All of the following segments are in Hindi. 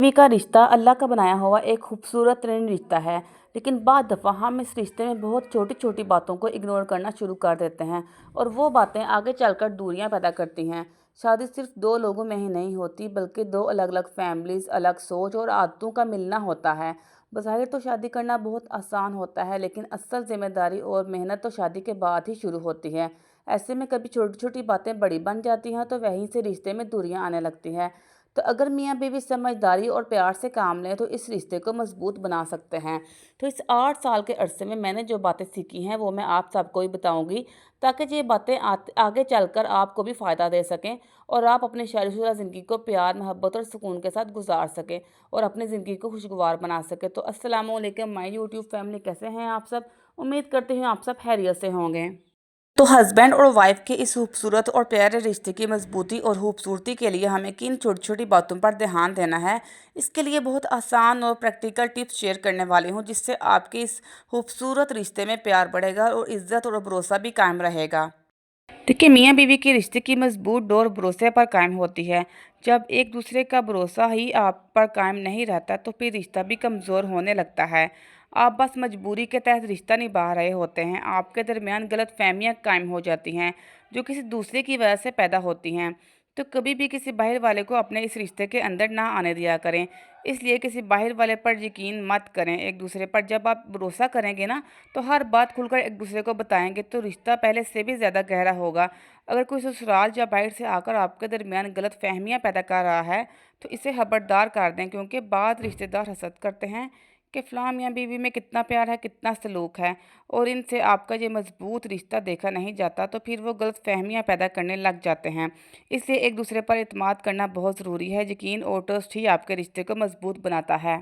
बीवी का रिश्ता अल्लाह का बनाया हुआ एक खूबसूरत तरीन रिश्ता है। लेकिन बाद दफ़ा हम इस रिश्ते में बहुत छोटी छोटी बातों को इग्नोर करना शुरू कर देते हैं और वो बातें आगे चलकर दूरियां पैदा करती हैं। शादी सिर्फ दो लोगों में ही नहीं होती, बल्कि दो अलग अलग फैमिलीज, अलग सोच और आदतों का मिलना होता है। बज़ाहिर तो शादी करना बहुत आसान होता है, लेकिन असल जिम्मेदारी और मेहनत तो शादी के बाद ही शुरू होती है। ऐसे में कभी छोटी छोटी बातें बड़ी बन जाती हैं, तो वहीं से रिश्ते में दूरियां आने लगती हैं। तो अगर मियाँ बीवी समझदारी और प्यार से काम लें तो इस रिश्ते को मजबूत बना सकते हैं। तो इस 8 साल के अरसे में मैंने जो बातें सीखी हैं वो मैं आप सबको ही बताऊंगी, ताकि ये बातें आगे चलकर आपको भी फ़ायदा दे सकें और आप अपनी शादीशुदा ज़िंदगी को प्यार, मोहब्बत और सुकून के साथ गुजार सकें और अपनी ज़िंदगी को खुशगवार बना सकें। तो अस्सलाम वालेकुम माय यूट्यूब फैमिली, कैसे हैं आप सब? उम्मीद करती हूँ आप सब खैरियत से होंगे। तो हस्बैंड और वाइफ के इस खूबसूरत और प्यारे रिश्ते की मजबूती और खूबसूरती के लिए हमें किन छोटी छोटी बातों पर ध्यान देना है, इसके लिए बहुत आसान और प्रैक्टिकल टिप्स शेयर करने वाली हूँ, जिससे आपके इस खूबसूरत रिश्ते में प्यार बढ़ेगा और इज्जत और भरोसा भी कायम रहेगा। देखिए, मियाँ बीवी के रिश्ते की मजबूत डोर भरोसे पर कायम होती है। जब एक दूसरे का भरोसा ही आप पर कायम नहीं रहता तो फिर रिश्ता भी कमज़ोर होने लगता है। आप बस मजबूरी के तहत रिश्ता निभा रहे होते हैं। आपके दरमियान गलत फहमियाँ कायम हो जाती हैं, जो किसी दूसरे की वजह से पैदा होती हैं। तो कभी भी किसी बाहर वाले को अपने इस रिश्ते के अंदर ना आने दिया करें। इसलिए किसी बाहर वाले पर यकीन मत करें। एक दूसरे पर जब आप भरोसा करेंगे ना, तो हर बात खुलकर एक दूसरे को बताएंगे तो रिश्ता पहले से भी ज़्यादा गहरा होगा। अगर कोई ससुराल या बाहर से आकर आपके दरमियान गलत फहमियाँ पैदा कर रहा है, तो इसे खबरदार कर दें, क्योंकि बाद रिश्तेदार हसद करते हैं कि फ़लाँ मियाँ बीवी में कितना प्यार है, कितना सलूक है, और इनसे आपका ये मजबूत रिश्ता देखा नहीं जाता, तो फिर वो गलत फहमियाँ पैदा करने लग जाते हैं। इसलिए एक दूसरे पर एतमाद करना बहुत ज़रूरी है। यकीन और ट्रस्ट ही आपके रिश्ते को मजबूत बनाता है।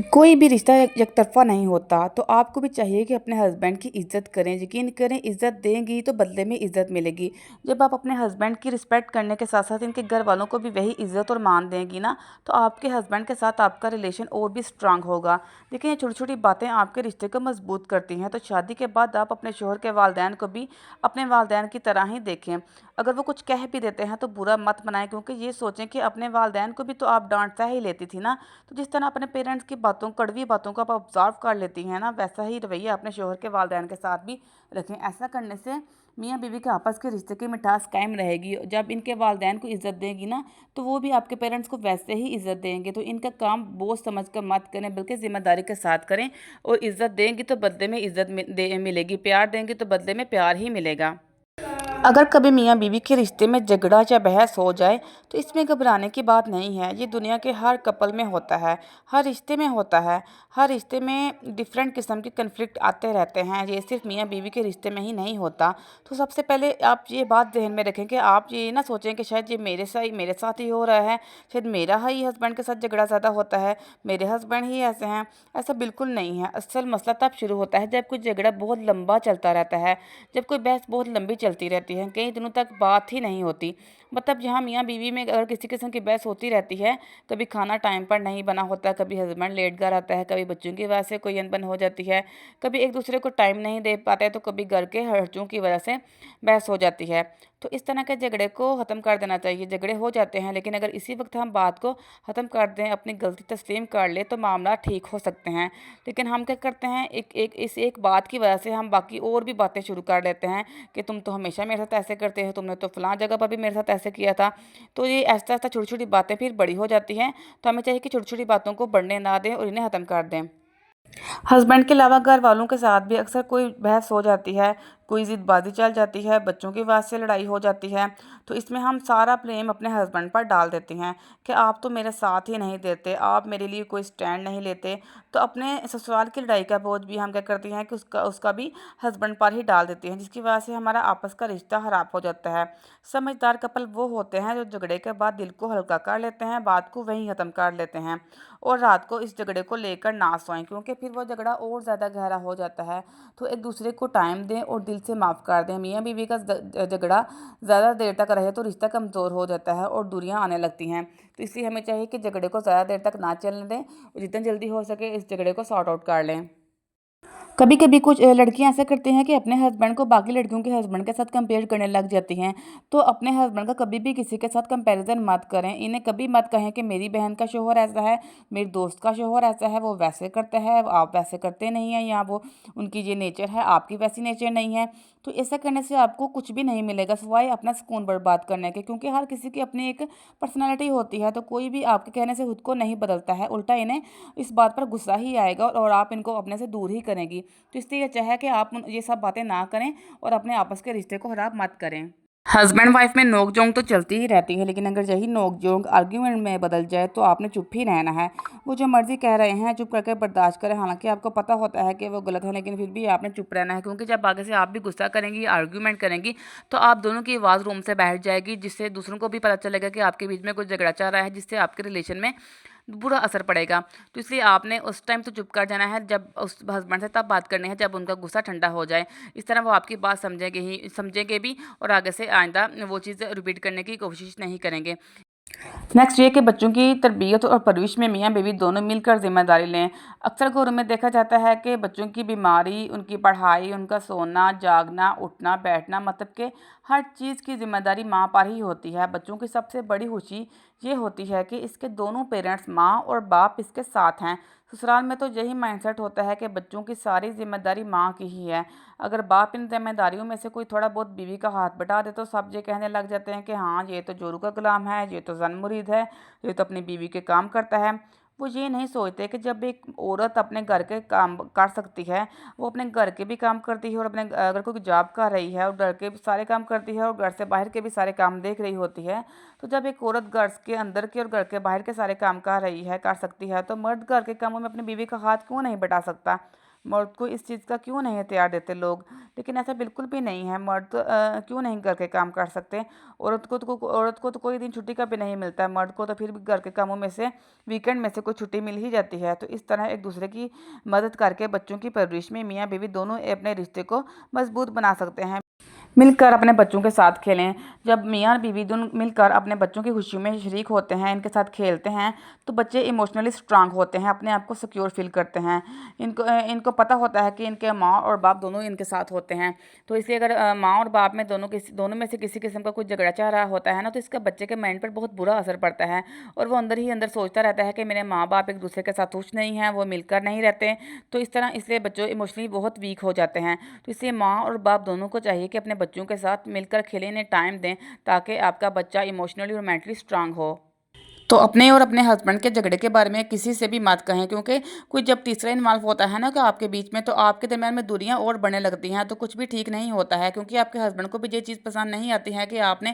कोई भी रिश्ता एकतरफ़ा नहीं होता, तो आपको भी चाहिए कि अपने हस्बैंड की इज़्ज़त करें। यकीन करें, इज़्ज़त देंगी तो बदले में इज़्ज़त मिलेगी। जब आप अपने हस्बैंड की रिस्पेक्ट करने के साथ साथ इनके घर वालों को भी वही इज़्ज़त और मान देंगी ना, तो आपके हस्बैंड के साथ आपका रिलेशन और भी स्ट्रांग होगा। देखिए, ये छोटी छोटी बातें आपके रिश्ते को मजबूत करती हैं। तो शादी के बाद आप अपने शोहर के वालदैन को भी अपने वालदैन की तरह ही देखें। अगर वो कुछ कह भी देते हैं तो बुरा मत मनाएं, क्योंकि ये सोचें कि अपने वालदैन को भी तो आप डांटता ही लेती थी ना। तो जिस तरह अपने पेरेंट्स की बातों, कड़वी बातों को आप ऑब्ज़र्व कर लेती हैं ना, वैसा ही रवैया अपने शोहर के वालिदैन के साथ भी रखें। ऐसा करने से मियाँ बीवी के आपस के रिश्ते की मिठास कायम रहेगी। जब इनके वालिदैन को इज़्ज़त देंगी ना, तो वो भी आपके पेरेंट्स को वैसे ही इज़्ज़त देंगे। तो इनका काम बोझ समझ कर मत करें, बल्कि ज़िम्मेदारी के साथ करें। और इज़्ज़त देंगी तो बदले में इज़्ज़त मिलेगी, प्यार देंगी तो बदले में प्यार ही मिलेगा। अगर कभी मियाँ बीवी के रिश्ते में झगड़ा या बहस हो जाए, तो इसमें घबराने की बात नहीं है। ये दुनिया के हर कपल में होता है, हर रिश्ते में होता है। हर रिश्ते में डिफरेंट किस्म के कन्फ्लिक्ट आते रहते हैं। ये सिर्फ मियाँ बीवी के रिश्ते में ही नहीं होता। तो सबसे पहले आप ये बात ज़हन में रखें कि आप ये ना सोचें कि शायद ये मेरे साथ ही हो रहा है, शायद मेरा ही हस्बैंड के साथ झगड़ा ज़्यादा होता है, मेरे हस्बैंड ही ऐसे हैं। ऐसा बिल्कुल नहीं है। असल मसला तब शुरू होता है जब कोई झगड़ा बहुत लंबा चलता रहता है, जब कोई बहस बहुत लंबी चलती रहती है, कई दिनों तक बात ही नहीं होती। मतलब जहाँ मियाँ बीवी में अगर किसी किस्म की बहस होती रहती है, कभी खाना टाइम पर नहीं बना होता, कभी हस्बैंड लेट घर आता है, कभी बच्चों की वजह से कोई अनबन हो जाती है, कभी एक दूसरे को टाइम नहीं दे पाते हैं, तो कभी घर के खर्चों की वजह से बहस हो जाती है। तो इस तरह के झगड़े को ख़त्म कर देना चाहिए। झगड़े हो जाते हैं, लेकिन अगर इसी वक्त हम बात को ख़त्म कर दें, अपनी गलती तस्लीम कर ले, तो मामला ठीक हो सकते हैं। लेकिन हम क्या करते हैं, एक बात की वजह से हम बाकी और भी बातें शुरू कर लेते हैं कि तुम तो हमेशा मेरे साथ ऐसे करते हो, तुमने तो फ़लाँ जगह पर भी मेरे साथ ऐसे किया था। तो ये ऐसा-ऐसा छोटी-छोटी बातें फिर बड़ी हो जाती हैं। तो हमें चाहिए कि छोटी-छोटी बातों को बढ़ने ना दें और इन्हें ख़त्म कर दें। हस्बैंड के अलावा घर वालों के साथ भी अक्सर कोई बहस हो जाती है, कोई ज़िदबाज़ी चल जाती है, बच्चों की वजह से लड़ाई हो जाती है। तो इसमें हम सारा ब्लेम अपने हस्बैंड पर डाल देते हैं कि आप तो मेरे साथ ही नहीं देते, आप मेरे लिए कोई स्टैंड नहीं लेते। तो अपने ससुराल की लड़ाई का बोझ भी हम क्या करते हैं कि उसका उसका भी हस्बैंड पर ही डाल देते हैं, जिसकी वजह से हमारा आपस का रिश्ता ख़राब हो जाता है। समझदार कपल वो होते हैं जो झगड़े के बाद दिल को हल्का कर लेते हैं, बात को वहीं ख़त्म कर लेते हैं और रात को इस झगड़े को लेकर ना सोएं, क्योंकि फिर वो झगड़ा और ज़्यादा गहरा हो जाता है। तो एक दूसरे को टाइम दें और दिल से माफ़ कर दें। मियाँ बीवी का झगड़ा ज़्यादा देर तक रहे तो रिश्ता कमज़ोर हो जाता है और दूरियां आने लगती हैं। तो इसलिए हमें चाहिए कि झगड़े को ज़्यादा देर तक ना चलने दें और जितना जल्दी हो सके इस झगड़े को सॉर्ट आउट कर लें। कभी कभी कुछ लड़कियां ऐसा करती हैं कि अपने हस्बैंड को बाकी लड़कियों के हस्बैंड के साथ कंपेयर करने लग जाती हैं। तो अपने हस्बैंड का कभी भी किसी के साथ कंपैरिजन मत करें। इन्हें कभी मत कहें कि मेरी बहन का शोहर ऐसा है, मेरी दोस्त का शोहर ऐसा है, वो वैसे करता है, आप वैसे करते नहीं हैं, या वो उनकी ये नेचर है, आपकी वैसी नेचर नहीं है। तो ऐसा करने से आपको कुछ भी नहीं मिलेगा सिवाय अपना सुकून बर्बाद करने के, क्योंकि हर किसी की अपनी एक पर्सनैलिटी होती है। तो कोई भी आपके कहने से खुद को नहीं बदलता है, उल्टा इन्हें इस बात पर गुस्सा ही आएगा और आप इनको अपने से दूर ही करेंगी। तो इसलिए अच्छा है कि आप ये सब बातें ना करें और अपने आपस के रिश्ते को खराब मत करें। हस्बैंड वाइफ में नोक जोंक तो चलती ही रहती है, लेकिन अगर यही नोक जोंक आर्ग्यूमेंट में बदल जाए तो आपने चुप ही रहना है। वो जो मर्जी कह रहे हैं चुप करके बर्दाश्त करें। हालांकि आपको पता होता है कि वो गलत है, लेकिन फिर भी आपने चुप रहना है, क्योंकि जब आगे से आप भी गुस्सा करेंगी, आर्ग्यूमेंट करेंगी, तो आप दोनों की आवाज़ रूम से बैठ जाएगी, जिससे दूसरों को भी पता चलेगा कि आपके बीच में कुछ झगड़ा चल रहा है, जिससे आपके रिलेशन में बुरा असर पड़ेगा। तो इसलिए आपने उस टाइम तो चुप कर जाना है, जब उस हस्बैंड से तब बात करनी है जब उनका गुस्सा ठंडा हो जाए। इस तरह वो आपकी बात समझेंगे भी, और आगे से आइंदा वो चीज़ रिपीट करने की कोशिश नहीं करेंगे। नेक्स्ट ये कि बच्चों की तरबियत और परवरिश में मियाँ बीवी दोनों मिलकर जिम्मेदारी लें। अक्सर घरों में देखा जाता है कि बच्चों की बीमारी, उनकी पढ़ाई, उनका सोना, जागना, उठना, बैठना, मतलब कि हर चीज़ की जिम्मेदारी माँ पर ही होती है। बच्चों की सबसे बड़ी खुशी ये होती है कि इसके दोनों पेरेंट्स, माँ और बाप, इसके साथ हैं। ससुराल में तो यही माइंडसेट होता है कि बच्चों की सारी जिम्मेदारी माँ की ही है। अगर बाप इन जिम्मेदारियों में से कोई थोड़ा बहुत बीवी का हाथ बटा दे तो सब ये कहने लग जाते हैं कि हाँ, ये तो जोरू का गुलाम है, ये तो जन मुरीद है, ये तो अपनी बीवी के काम करता है। वो ये नहीं सोचते कि जब एक औरत अपने घर के काम कर सकती है, वो अपने घर के भी काम करती है, और अपने अगर कोई जॉब कर रही है और घर के भी सारे काम करती है और घर से बाहर के भी सारे काम देख रही होती है। तो जब एक औरत घर के अंदर के और घर के बाहर के सारे काम कर सकती है, तो मर्द घर के कामों में अपनी बीवी का हाथ क्यों नहीं बटा सकता? मर्द को इस चीज़ का क्यों नहीं हथियार देते लोग? लेकिन ऐसा बिल्कुल भी नहीं है। मर्द तो क्यों नहीं घर के काम कर सकते? औरत को तो कोई दिन छुट्टी का भी नहीं मिलता है। मर्द को तो फिर भी घर के कामों में से वीकेंड में से कोई छुट्टी मिल ही जाती है। तो इस तरह एक दूसरे की मदद करके बच्चों की परवरिश में मियाँ बीवी दोनों अपने रिश्ते को मजबूत बना सकते हैं। मिलकर अपने बच्चों के साथ खेलें। जब मियाँ और बीवी दोनों मिलकर अपने बच्चों की खुशियों में शरीक होते हैं, इनके साथ खेलते हैं, तो बच्चे इमोशनली स्ट्रांग होते हैं, अपने आप को सिक्योर फील करते हैं। इनको पता होता है कि इनके माँ और बाप दोनों इनके साथ होते हैं। तो इसलिए अगर माँ और बाप में दोनों में से किसी किस्म का कुछ झगड़ा चल रहा होता है ना, तो इसका बच्चे के माइंड पर बहुत बुरा असर पड़ता है, और वो अंदर ही अंदर सोचता रहता है कि मेरे माँ बाप एक दूसरे के साथ खुश नहीं हैं, वो मिलकर नहीं रहते। तो इस तरह इसलिए बच्चों इमोशनली बहुत वीक हो जाते हैं। तो इसलिए माँ और बाप दोनों को चाहिए कि अपने बच्चों के साथ मिलकर खेलें, इन्हें टाइम दें, ताकि आपका बच्चा इमोशनली और मेंटली स्ट्रांग हो। तो अपने और अपने हस्बैंड के झगड़े के बारे में किसी से भी मत कहें, क्योंकि कोई जब तीसरा इन्वॉल्व होता है ना कि आपके बीच में, तो आपके दरमियान में दूरियां और बढ़ने लगती हैं, तो कुछ भी ठीक नहीं होता है। क्योंकि आपके हस्बैंड को भी ये चीज़ पसंद नहीं आती है कि आपने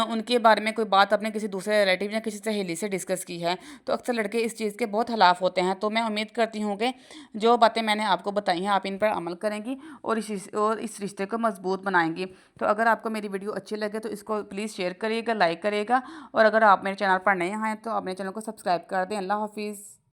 उनके बारे में कोई बात अपने किसी दूसरे रिलेटिव या किसी सहेली से डिस्कस की है। तो अक्सर लड़के इस चीज़ के बहुत खिलाफ होते हैं। तो मैं उम्मीद करती हूँ कि जो बातें मैंने आपको बताई हैं आप इन पर अमल करेंगी और इस रिश्ते को मजबूत बनाएंगी। तो अगर आपको मेरी वीडियो अच्छी लगे तो इसको प्लीज़ शेयर करिएगा, लाइक करिएगा, और अगर आप मेरे चैनल पर नए आए तो आप मेरे चैनल को सब्सक्राइब कर दें। अल्लाह हाफिज़।